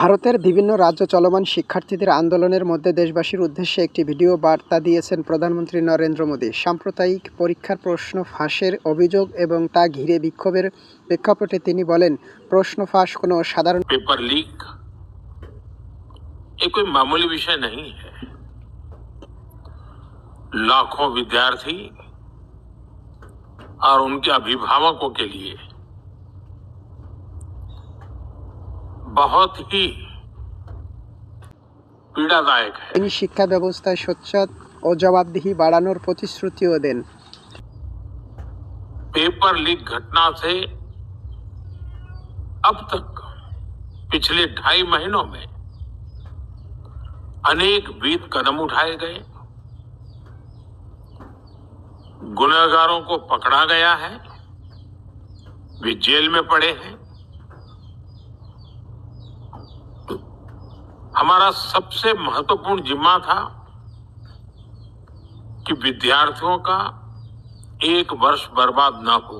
ভারতের বিভিন্ন রাজ্য চলমান শিক্ষার্থীদের আন্দোলনের মধ্যে দেশবাসীর উদ্দেশ্যে একটি ভিডিও বার্তা দিয়েছেন প্রধানমন্ত্রী নরেন্দ্র মোদী। সাম্প্রতিক পরীক্ষার প্রশ্ন ফাঁসের অভিযোগ এবং তা ঘিরে বিক্ষোভের প্রেক্ষাপটে তিনি বলেন, প্রশ্ন ফাঁস কোনো সাধারণ पेपर लीक ये कोई मामूली विषय नहीं है। लाखों विद्यार्थी और उनके अभिभावकों के लिए बहुत ही पीड़ादायक है। তিনি শিক্ষা ব্যবস্থায় স্বচ্ছতা ও জবাবদিহি বাড়ানোর প্রতিশ্রুতিও দেন। पेपर लीक घटना से अब तक पिछले 2.5 महीनों में अनेक विध कदम उठाए गए, गुनहगारों को पकड़ा गया है, वे जेल में पड़े हैं। हमारा सबसे महत्वपूर्ण जिम्मा था कि विद्यार्थियों का एक वर्ष बर्बाद न हो।